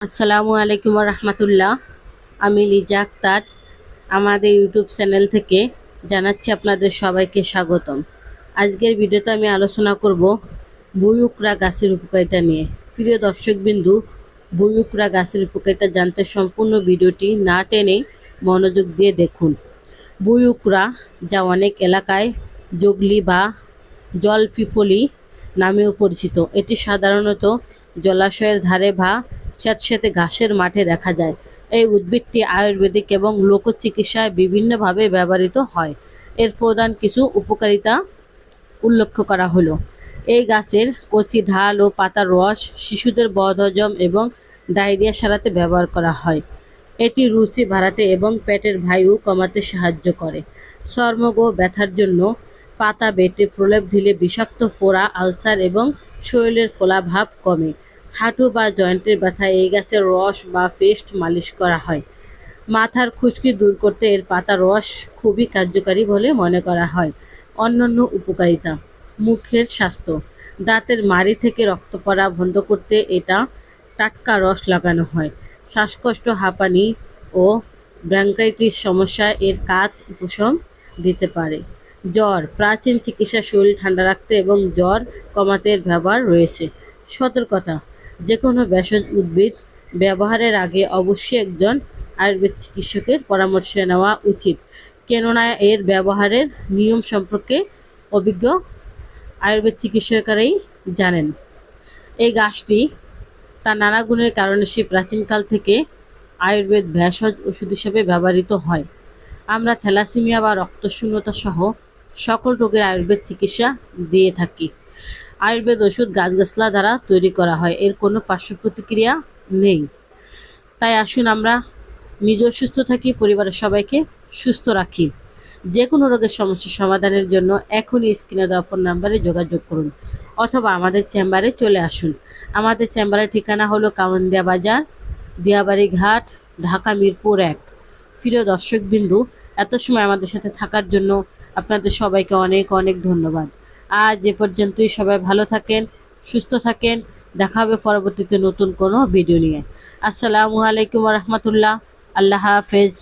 আসসালামু আলাইকুম রহমতুল্লাহ। আমি লিজা আক্তার আমাদের ইউটিউব চ্যানেল থেকে জানাচ্ছি আপনাদের সবাইকে স্বাগতম। আজকের ভিডিওতে আমি আলোচনা করব বুয়ুকরা গাছের উপকারিতা নিয়ে। প্রিয় দর্শকবিন্দু, বুয়ুকরা গাছের উপকারিতা জানতে সম্পূর্ণ ভিডিওটি না টেনে মনোযোগ দিয়ে দেখুন। বুয়ুকরা, যা অনেক এলাকায় জগলি বা জলপিপলি নামেও পরিচিত, এটি সাধারণত জলাশয়ের ধারে বা স্যাঁতসেঁতে ঘাসের মাঠে দেখা যায়। এই উদ্ভিদটি আয়ুর্বেদিক এবং লোকচিকিৎসায় বিভিন্নভাবে ব্যবহৃত হয়। এর প্রধান কিছু উপকারিতা উল্লেখ করা হলো। এই গাছের কচি ঢাল ও পাতার রস শিশুদের বদহজম এবং ডায়রিয়া সারাতে ব্যবহার করা হয়। এটি রুচি বাড়াতে এবং পেটের বায়ু কমাতে সাহায্য করে। চর্মরোগ ও ব্যথার জন্য পাতা বেটে প্রলেপ দিলে বিষাক্ত ফোড়া, আলসার এবং শরীরের ফোলাভাব কমে। হাঁটু বা জয়েন্টের ব্যথায় এই গাছের রস বা পেস্ট মালিশ করা হয়। মাথার খুশকি দূর করতে এর পাতার রস খুবই কার্যকারী বলে মনে করা হয়। অন্যান্য উপকারিতা: মুখের স্বাস্থ্য, দাঁতের মাড়ি থেকে রক্ত পড়া বন্ধ করতে এটা টাটকা রস লাগানো হয়। শ্বাসকষ্ট, হাঁপানি ও ব্রঙ্কাইটিস সমস্যায় এর কাজ উপশম দিতে পারে। জ্বর, প্রাচীন চিকিৎসা শরীর ঠান্ডা রাখতে এবং জ্বর কমাতে এর ব্যবহার রয়েছে। সতর্কতা: যে কোনো ভেষজ উদ্ভিদ ব্যবহারের আগে অবশ্যই একজন আয়ুর্বেদ চিকিৎসকের পরামর্শ নেওয়া উচিত, কেননা এর ব্যবহারের নিয়ম সম্পর্কে অভিজ্ঞ আয়ুর্বেদ চিকিৎসকেরাই জানেন। এই গাছটি তার নানা গুণের কারণে সে প্রাচীনকাল থেকে আয়ুর্বেদ ভেষজ ওষুধ হিসেবে ব্যবহৃত হয়। আমরা থ্যালাসেমিয়া বা রক্তশূন্যতা সহ সকল রোগের আয়ুর্বেদ চিকিৎসা দিয়ে থাকি। আয়ুর্বেদ ওষুধ গাছগাছলা দ্বারা তৈরি করা হয়, এর কোনো পার্শ্ব প্রতিক্রিয়া নেই। তাই আসুন আমরা নিজেও সুস্থ থাকি, পরিবারের সবাইকে সুস্থ রাখি। যে কোনো রোগের সমস্যার সমাধানের জন্য এখনই স্ক্রিনে দেওয়া ফোন নাম্বারে যোগাযোগ করুন অথবা আমাদের চেম্বারে চলে আসুন। আমাদের চেম্বারের ঠিকানা হলো কাউন্দিয়া বাজার, দিয়াবাড়ি ঘাট, ঢাকা মিরপুর 1। প্রিয় দর্শকবিন্দু, এত সময় আমাদের সাথে থাকার জন্য আপনাদের সবাইকে অনেক অনেক ধন্যবাদ। আজ এ পর্যন্তই। সবাই ভালো থাকেন, সুস্থ থাকেন। দেখা হবে পরবর্তীতে নতুন কোনো ভিডিও নিয়ে। আসসালামু আলাইকুম রহমতুল্লাহ। আল্লাহ হাফেজ।